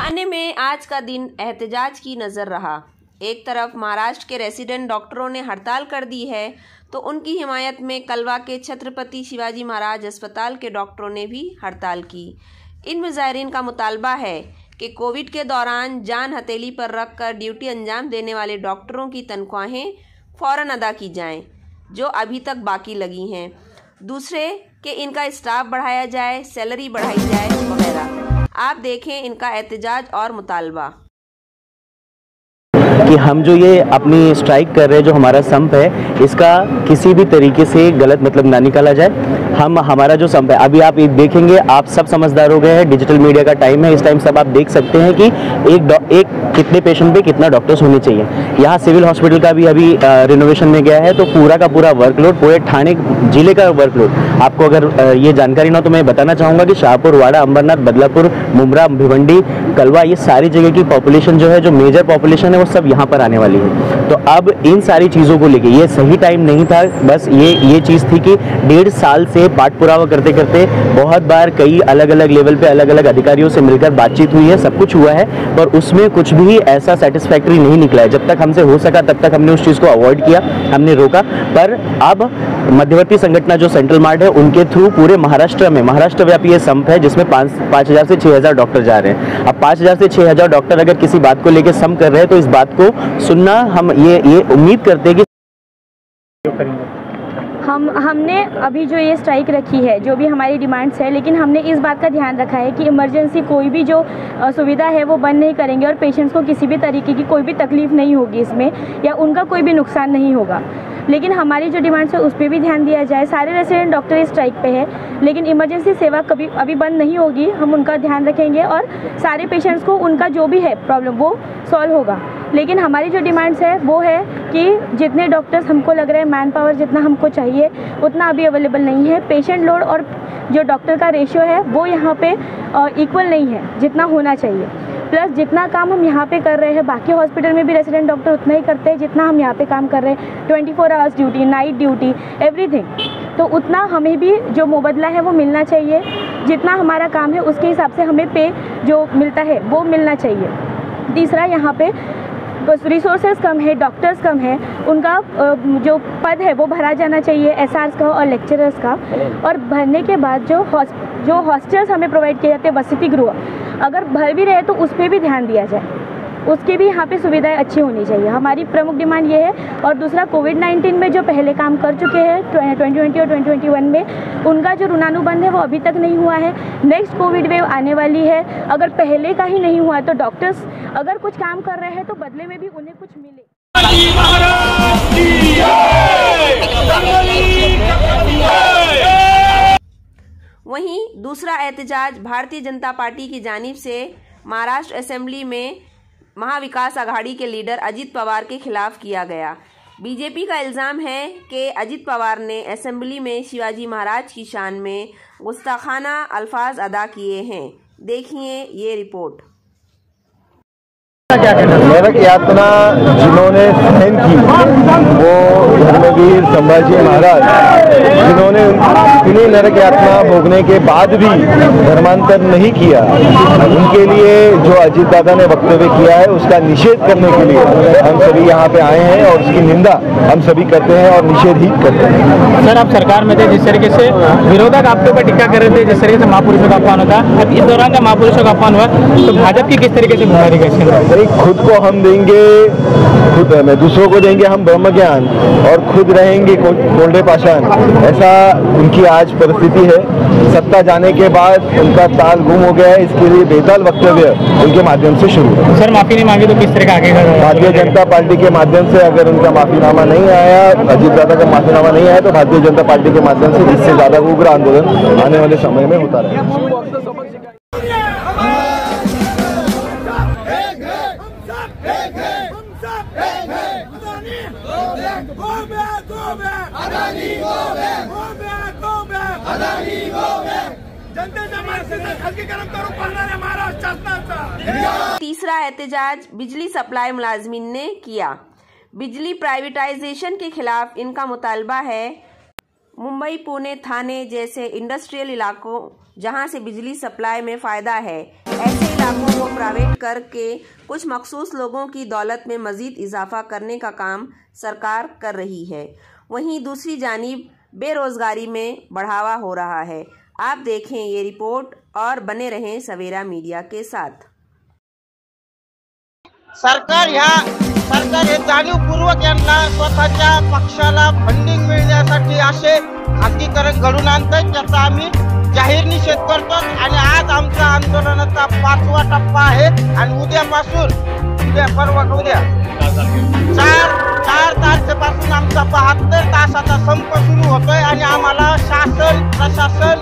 ठाणे में आज का दिन एहतजाज की नज़र रहा। एक तरफ महाराष्ट्र के रेसिडेंट डॉक्टरों ने हड़ताल कर दी है तो उनकी हिमायत में कलवा के छत्रपति शिवाजी महाराज अस्पताल के डॉक्टरों ने भी हड़ताल की। इन मुजाहिरीन का मुतालबा है कि कोविड के दौरान जान हथेली पर रख कर ड्यूटी अंजाम देने वाले डॉक्टरों की तनख्वाहें फ़ौरन अदा की जाएं, जो अभी तक बाकी लगी हैं। दूसरे कि इनका स्टाफ बढ़ाया जाए, सैलरी बढ़ाई जाए वगैरह। आप देखें इनका एहतजाज और मुतालबा कि हम जो ये अपनी स्ट्राइक कर रहे हैं, जो हमारा संप है, इसका किसी भी तरीके से गलत मतलब ना निकाला जाए। हमारा जो संप है, अभी आप देखेंगे, आप सब समझदार हो गए हैं, डिजिटल मीडिया का टाइम है, इस टाइम सब आप देख सकते हैं कि एक कितने पेशेंट पे कितना डॉक्टर्स होने चाहिए। यहाँ सिविल हॉस्पिटल का भी अभी रिनोवेशन में गया है, तो पूरा का पूरा वर्कलोड, पूरे ठाणे जिले का वर्कलोड, आपको अगर ये जानकारी ना हो तो मैं बताना चाहूँगा कि शाहपुर, वाड़ा, अंबरनाथ, बदलापुर, मुमरा, भिवंडी, कलवा, ये सारी जगह की पॉपुलेशन जो है, जो मेजर पॉपुलेशन है, वो सब यहाँ पर आने वाली है। तो अब इन सारी चीज़ों को लेके ये सही टाइम नहीं था। बस ये चीज़ थी कि 1.5 साल से पाठ पुरावा करते करते बहुत बार कई अलग अलग लेवल पे अलग अलग अधिकारियों से मिलकर बातचीत हुई है, सब कुछ हुआ है, पर उसमें कुछ भी ऐसा सेटिस्फैक्ट्री नहीं निकला है। जब तक हमसे हो सका तब तक हमने उस चीज़ को अवॉइड किया, हमने रोका। पर अब मध्यवर्ती संगठन जो सेंट्रल मार्ट है, उनके थ्रू पूरे महाराष्ट्र व्यापी ये संप है, जिसमें 5,000 से 6,000 डॉक्टर जा रहे हैं। अब 5,000 से 6,000 डॉक्टर अगर किसी बात को लेकर संप कर रहे हैं तो इस बात को सुनना हम ये उम्मीद करते हैं कि हमने अभी जो ये स्ट्राइक रखी है, जो भी हमारी डिमांड्स है, लेकिन हमने इस बात का ध्यान रखा है कि इमरजेंसी कोई भी जो सुविधा है वो बंद नहीं करेंगे और पेशेंट्स को किसी भी तरीके की कोई भी तकलीफ़ नहीं होगी इसमें, या उनका कोई भी नुकसान नहीं होगा। लेकिन हमारी जो डिमांड्स है उस पर भी ध्यान दिया जाए। सारे रेसिडेंट डॉक्टर इस स्ट्राइक पे है, लेकिन इमरजेंसी सेवा कभी अभी बंद नहीं होगी। हम उनका ध्यान रखेंगे और सारे पेशेंट्स को उनका जो भी है प्रॉब्लम वो सॉल्व होगा। लेकिन हमारी जो डिमांड्स है वो है कि जितने डॉक्टर्स हमको लग रहा है, मैन पावर जितना हमको चाहिए उतना अभी अवेलेबल नहीं है। पेशेंट लोड और जो डॉक्टर का रेशियो है वो यहाँ पे इक्वल नहीं है जितना होना चाहिए। प्लस जितना काम हम यहाँ पे कर रहे हैं, बाकी हॉस्पिटल में भी रेसिडेंट डॉक्टर उतना ही करते हैं जितना हम यहाँ पे काम कर रहे हैं। 24 hours duty, night duty, everything. तो उतना हमें भी जो मुबदला है वो मिलना चाहिए। जितना हमारा काम है उसके हिसाब से हमें पे जो मिलता है वो मिलना चाहिए। तीसरा, यहाँ पे रिसोर्सेज कम है, डॉक्टर्स कम है, उनका जो पद है वो भरा जाना चाहिए, एसआर्स का और लेक्चरर्स का। और भरने के बाद जो हॉस्टल्स हमें प्रोवाइड किए जाते हैं, वसति गृह, अगर भर भी रहे तो उस पर भी ध्यान दिया जाए, उसकी भी यहाँ पे सुविधाएं अच्छी होनी चाहिए। हमारी प्रमुख डिमांड ये है। और दूसरा, कोविड-19 में जो पहले काम कर चुके हैं 2020 और 2021 में, उनका जो ऋणानुबंध है वो अभी तक नहीं हुआ है। नेक्स्ट कोविड वेव आने वाली है, अगर पहले का ही नहीं हुआ तो डॉक्टर्स अगर कुछ काम कर रहे हैं तो बदले में भी उन्हें कुछ मिले। वहीं दूसरा एहतजाज भारतीय जनता पार्टी की जानिब से महाराष्ट्र असेंबली में महाविकास आघाड़ी के लीडर अजित पवार के खिलाफ किया गया। बीजेपी का इल्ज़ाम है कि अजित पवार ने असेंबली में शिवाजी महाराज की शान में गुस्ताखाना अल्फाज अदा किए हैं। देखिए ये रिपोर्ट। नरक यातना जिन्होंने सहन की, वो धर्मवीर संभाजी महाराज, जिन्होंने इतनी नरक यातना भोगने के बाद भी धर्मांतर नहीं किया, उनके लिए जो अजीत दादा ने वक्तव्य किया है उसका निषेध करने के लिए हम सभी यहाँ पे आए हैं और उसकी निंदा हम सभी करते हैं और निषेध ही करते हैं। सर, आप सरकार में थे, जिस तरीके से विरोधक आपके ऊपर टिक्का कर रहे थे, जिस तरीके से महापुरुषों का अपमान होता, अब इस दौरान जब महापुरुषों का अपमान हुआ तो भाजपा की किस तरीके से भूमिका रहेगी? खुद को हम देंगे, खुद में दूसरों को देंगे हम ब्रह्म ज्ञान, और खुद रहेंगे कोल्डे पाषाण, ऐसा उनकी आज परिस्थिति है। सत्ता जाने के बाद उनका ताल गुम हो गया है, इसके लिए बेताल वक्तव्य उनके माध्यम से शुरू। सर, माफी नहीं मांगी तो किस तरह का आगे? भारतीय जनता पार्टी के माध्यम से अगर उनका माफीनामा नहीं आया, अजीत दादा का माफीनामा नहीं आया, तो भारतीय जनता पार्टी के माध्यम से इससे ज्यादा उग्र आंदोलन आने वाले समय में होता रहेगा। तीसरा एहतजाज बिजली सप्लाई मुलाजमीन ने किया। बिजली प्राइवेटाइजेशन के खिलाफ इनका मुतालबा है। मुंबई, पुणे, ठाणे जैसे इंडस्ट्रियल इलाकों जहां से बिजली सप्लाई में फ़ायदा है, ऐसे इलाकों को प्राइवेट करके कुछ मखसूस लोगों की दौलत में मजीद इजाफा करने का काम सरकार कर रही है। वहीं दूसरी जानिब बेरोजगारी में बढ़ावा हो रहा है। आप देखें ये रिपोर्ट और बने रहें सवेरा मीडिया के साथ। सरकार हे जाणीवपूर्वक यांना स्वतःच्या पक्षाला फंडिंग मिळण्यासाठी असे खासगीकरण घडून आणतात, त्याचा आम्ही जाहीर निषेध करतो। आणि आज आमच्या आंदोलनाचा 5वा टप्पा आहे आणि उद्यापासून उद्या 4 तारखेपासून आमचा 72 तासाचा संप सुरू होतोय आणि आम्हाला शासन प्रशासन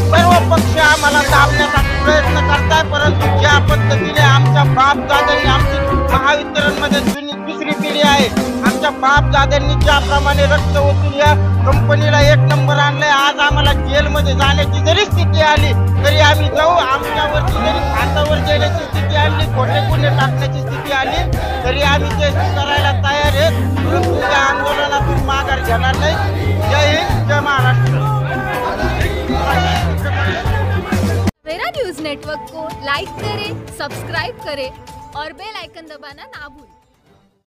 सर्व पक्ष आम्हाला दाबण्यासाठी प्रयत्न करताय, परंतु ज्या पद्धतीने आमच्या बापदादांनी आमची महावितरणमध्ये दुसरी पिढी आहे, आमच्या बापदादांनी ज्याप्रमाणे रक्त ओतून या कंपनीला 1 नंबर आणलाय, आज आम्हाला जेलमध्ये जाण्याची जरी स्थिती आली तरी आम्ही जाऊ। आमच्यावरती जरी हातावर देण्याची स्थिती आली, खोटे गुन्हे टाकण्याची स्थिती आली तरी आम्ही ते करायला तयार आहेत, परंतु त्या आंदोलनातून माघार घेणार नाही। जय हिंद, जय महाराष्ट्र। सवेरा न्यूज नेटवर्क को लाइक करें, सब्सक्राइब करें और बेल आइकन दबाना ना भूलें।